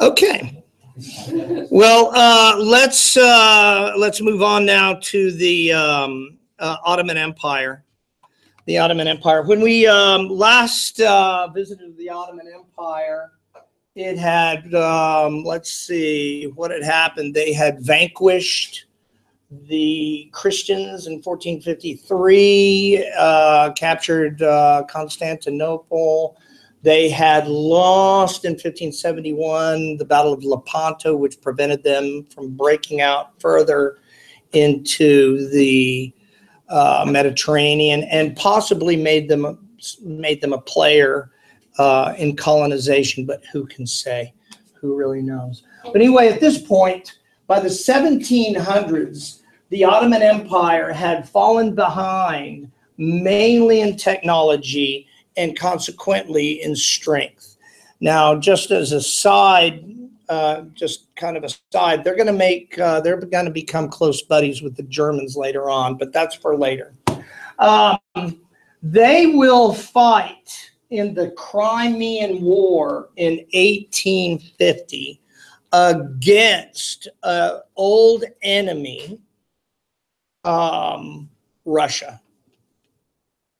Okay. Well, let's move on now to the Ottoman Empire. The Ottoman Empire. When we last visited the Ottoman Empire, it had, let's see what had happened. They had vanquished the Christians in 1453, captured Constantinople. They had lost in 1571 the Battle of Lepanto, which prevented them from breaking out further into the Mediterranean, and possibly made them a player in colonization. But who can say? Who really knows? But anyway, at this point, by the 1700s, the Ottoman Empire had fallen behind, mainly in technology and consequently in strength. Now, just as a side, just kind of a side, they're going to become close buddies with the Germans later on, but that's for later. They will fight in the Crimean War in 1850 against an old enemy, Russia.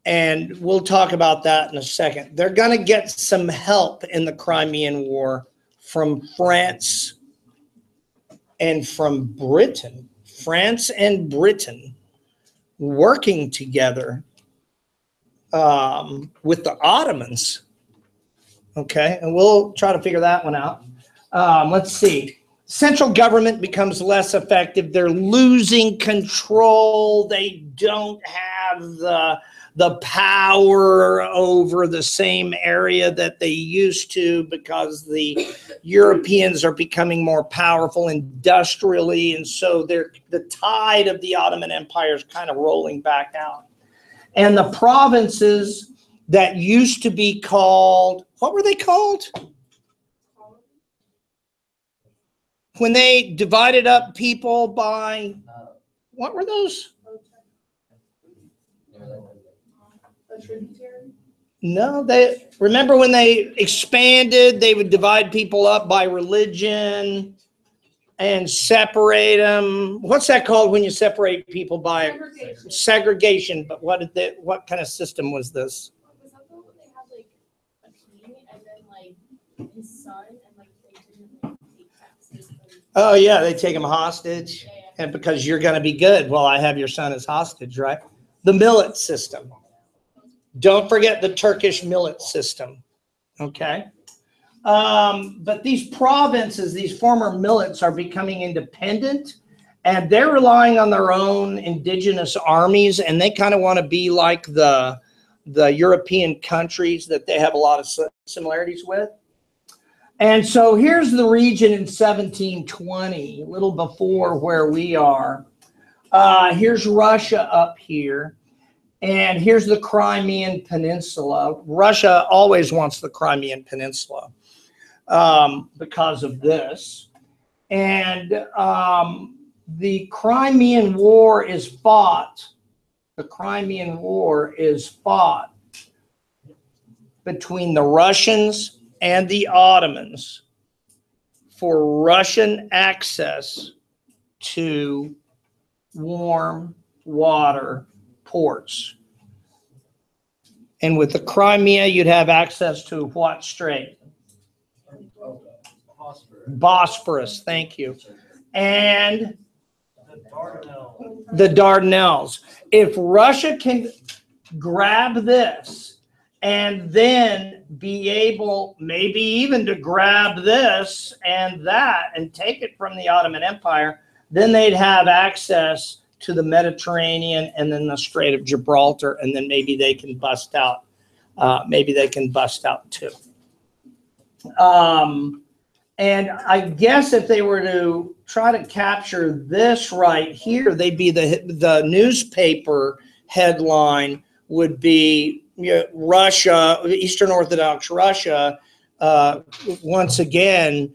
And we'll talk about that in a second. They're going to get some help in the Crimean War from France and from Britain. France and Britain working together with the Ottomans. Okay, and we'll try to figure that one out. Let's see. Central government becomes less effective. They're losing control. They don't have the power over the same area that they used to, because the Europeans are becoming more powerful industrially, and so the tide of the Ottoman Empire is kind of rolling back out. And the provinces that used to be called, what were they called? When they divided up people by, what were those? No, they remember when they expanded, they would divide people up by religion and separate them. What's that called when you separate people by segregation? But what kind of system was this? Was that the one they had like a king and then like his son, and like they didn't like take taxes? Oh yeah, they take him hostage, and because you're going to be good, well, I have your son as hostage, right? The millet system. Don't forget the Turkish millet system, okay? But these provinces, these former millets, are becoming independent, and they're relying on their own indigenous armies, and they kind of want to be like the European countries that they have a lot of similarities with. And so here's the region in 1720, a little before where we are. Here's Russia up here. And here's the Crimean Peninsula. Russia always wants the Crimean Peninsula because of this. And the Crimean War is fought. The Crimean War is fought between the Russians and the Ottomans for Russian access to warm water ports. And with the Crimea, you'd have access to what strait? Bosphorus, thank you. And the Dardanelles. If Russia can grab this and then be able maybe even to grab this and that and take it from the Ottoman Empire, then they'd have access to the Mediterranean and then the Strait of Gibraltar, and then maybe they can bust out. Maybe they can bust out too. And I guess if they were to try to capture this right here, they'd be the newspaper headline would be, you know, Russia, Eastern Orthodox Russia, once again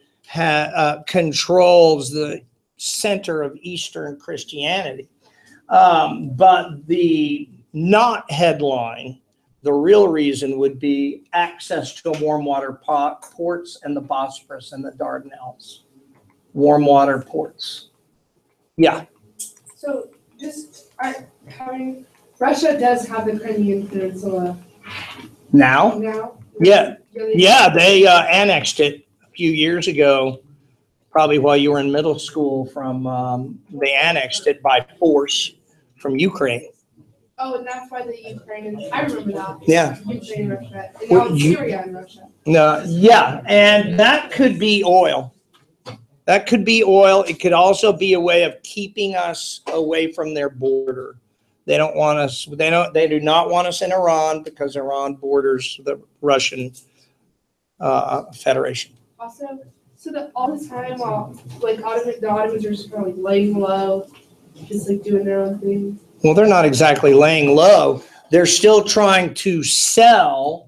controls the center of Eastern Christianity. But the not headline, The real reason would be access to warm water ports and the Bosphorus and the Dardanelles. Warm water ports. Yeah. So Russia does have the Crimean Peninsula Now? now? Yeah. Yeah, they annexed it a few years ago, probably while you were in middle school. They annexed it by force from Ukraine. Oh, and that's why the Ukrainians, I remember that. Yeah. Ukraine, Russia. And now it's Syria and Russia. No, yeah, and that could be oil. That could be oil. It could also be a way of keeping us away from their border. They don't want us, they do not want us in Iran because Iran borders the Russian Federation. Also, so all the time while the Ottomans are just kind of laying low, just doing their own thing. Well, they're not exactly laying low. They're still trying to sell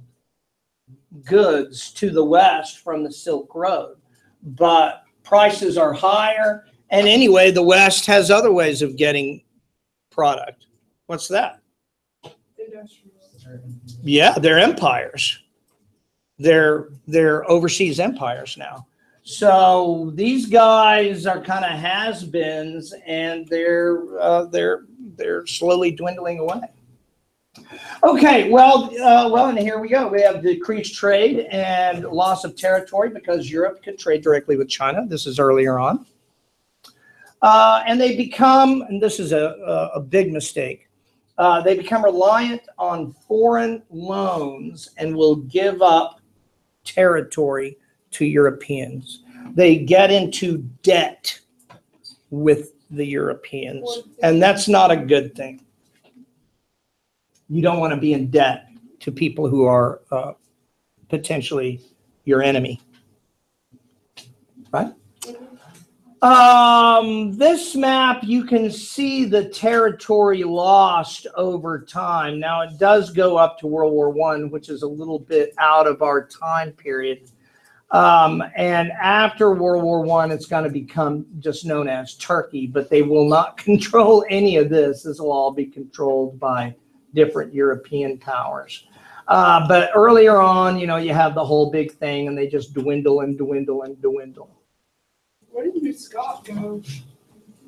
goods to the West from the Silk Road, but prices are higher. And anyway, the West has other ways of getting product. What's that? Yeah, they're empires. They're overseas empires now. So these guys are kind of has-beens, and they're slowly dwindling away. Okay, well, and here we go. We have decreased trade and loss of territory because Europe could trade directly with China. This is earlier on. And they become, and this is a big mistake, they become reliant on foreign loans and will give up territory to Europeans. They get into debt with the Europeans, and that's not a good thing. You don't want to be in debt to people who are potentially your enemy, right? This map, you can see the territory lost over time. Now, it does go up to World War I, which is a little bit out of our time period. And after World War I, it's going to become just known as Turkey, but they will not control any of this. This will all be controlled by different European powers. But earlier on, you have the whole big thing, and they just dwindle and dwindle and dwindle. Where did Scott go?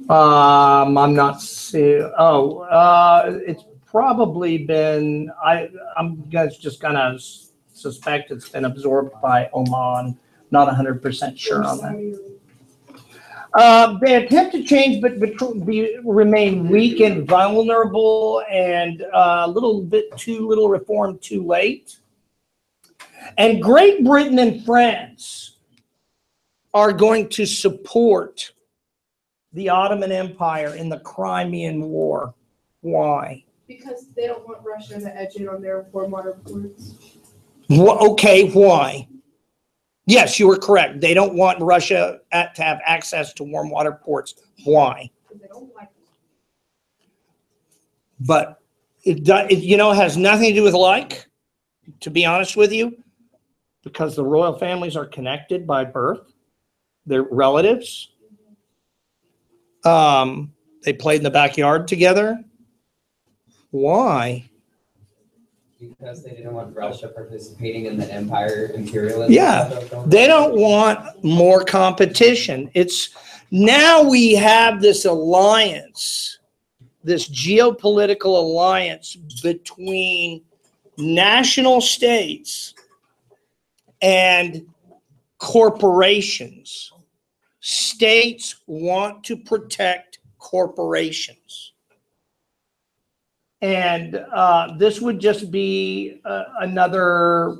I'm not seeing. It's probably been. I'm just gonna suspect it's been absorbed by Oman. Not 100% sure on that. They attempt to change, but remain weak and vulnerable, and a little bit too little reform too late. And Great Britain and France are going to support the Ottoman Empire in the Crimean War. Why? Because they don't want Russia to edge in on their warm water ports. Okay, why? Yes, you were correct. They don't want Russia to have access to warm water ports. Why? Because they don't like them. But it has nothing to do with like, to be honest with you, because the royal families are connected by birth. They're relatives. They played in the backyard together. Why? Because they didn't want Russia participating in the empire imperialism. Yeah, they don't want more competition. Now we have this alliance, this geopolitical alliance between national states and corporations. States want to protect corporations. And this would just be another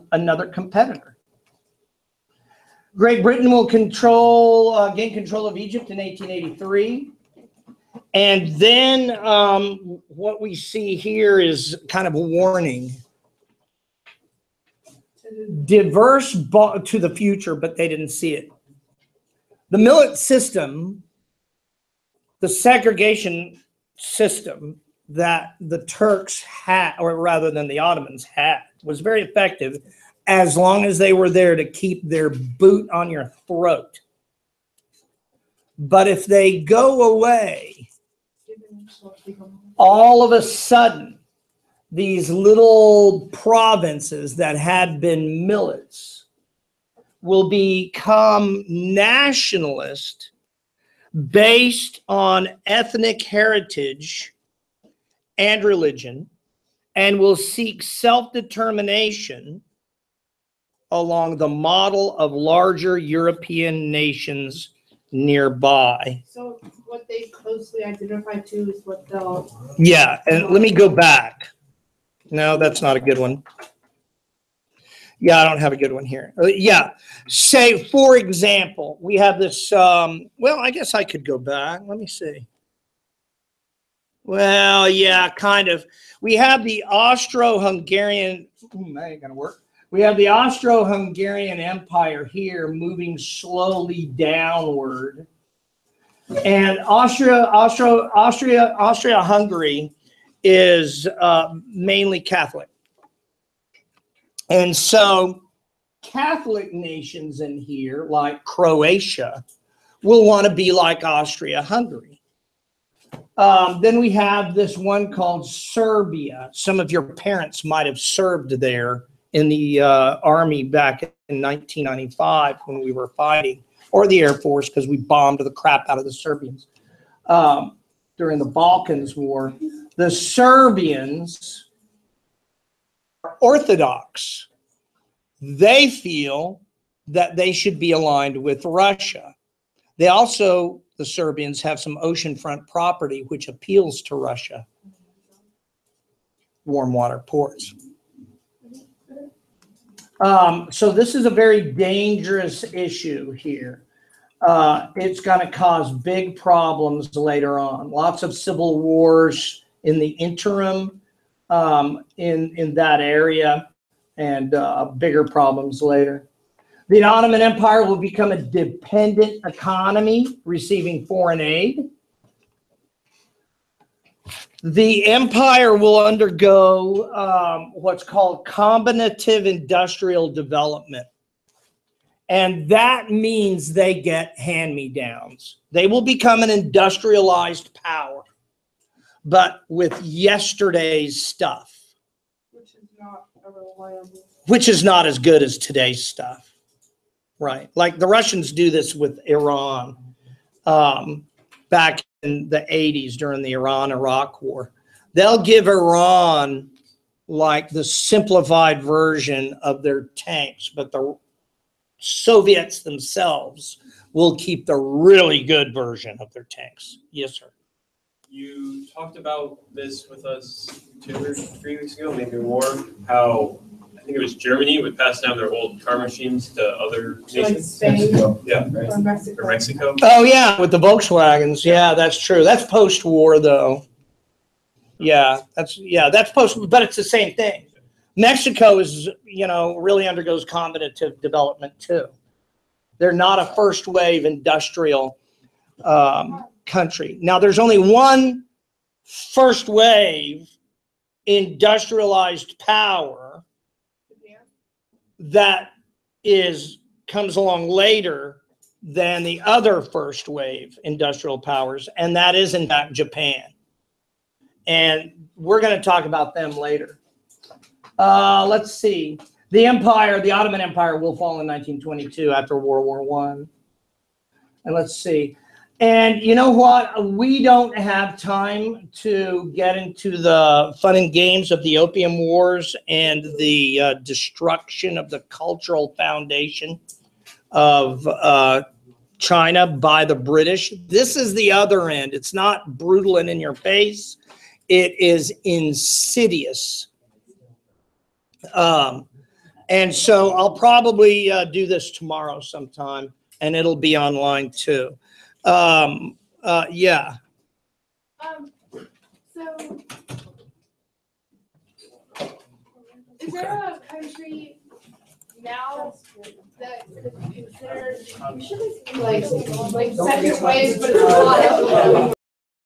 competitor. Great Britain will gain control of Egypt in 1883. And then what we see here is kind of a warning. Diverse to the future, but they didn't see it. The millet system, the segregation system that the Turks had, or rather than the Ottomans had, was very effective as long as they were there to keep their boot on your throat. But if they go away, all of a sudden, these little provinces that had been millets will become nationalist based on ethnic heritage and religion, and will seek self-determination along the model of larger European nations nearby. So what they closely identify to is what they'll. Yeah, and let me go back. No, that's not a good one. Yeah, I don't have a good one here. Yeah, say, for example, we have this, well, I guess I could go back. Let me see. Well, yeah, kind of. We have the Austro-Hungarian, that ain't gonna work. We have the Austro-Hungarian Empire here moving slowly downward. And Austria-Hungary is mainly Catholic. And so Catholic nations in here, like Croatia, will want to be like Austria-Hungary. Then we have this one called Serbia. Some of your parents might have served there in the army back in 1995 when we were fighting, or the Air Force, because we bombed the crap out of the Serbians during the Balkans War. The Serbians are Orthodox. They feel that they should be aligned with Russia. They also, the Serbians, have some oceanfront property which appeals to Russia. Warm water ports. So this is a very dangerous issue here. It's going to cause big problems later on. Lots of civil wars in the interim in that area, and bigger problems later. The Ottoman Empire will become a dependent economy, receiving foreign aid. The empire will undergo what's called combinative industrial development. And that means they get hand-me-downs. They will become an industrialized power, but with yesterday's stuff. Which is not a reliable. Which is not as good as today's stuff. Right. Like the Russians do this with Iran back in the 80s during the Iran-Iraq war. They'll give Iran like the simplified version of their tanks, but the Soviets themselves will keep the really good version of their tanks. Yes, sir. You talked about this with us 2 or 3 weeks ago, maybe more, how I think it was Germany would pass down their old car machines to other Like nations. Spain Yeah, or Mexico. or Mexico. Oh, yeah, with the Volkswagens. Yeah, that's true. That's post-war, though. Yeah, that's post, but it's the same thing. Mexico is, really undergoes combinative development, too. They're not a first-wave industrial country. Now, there's only one first-wave industrialized power that comes along later than the other first wave industrial powers, and that is in fact Japan. And we're going to talk about them later. Let's see. The Ottoman Empire will fall in 1922 after World War I. And let's see. And you know what? We don't have time to get into the fun and games of the Opium Wars and the destruction of the cultural foundation of China by the British. This is the other end. It's not brutal and in your face. It is insidious. And so I'll probably do this tomorrow sometime, and it'll be online too. Yeah. So, is there a country now that could be considered like second wave, but it's a lot of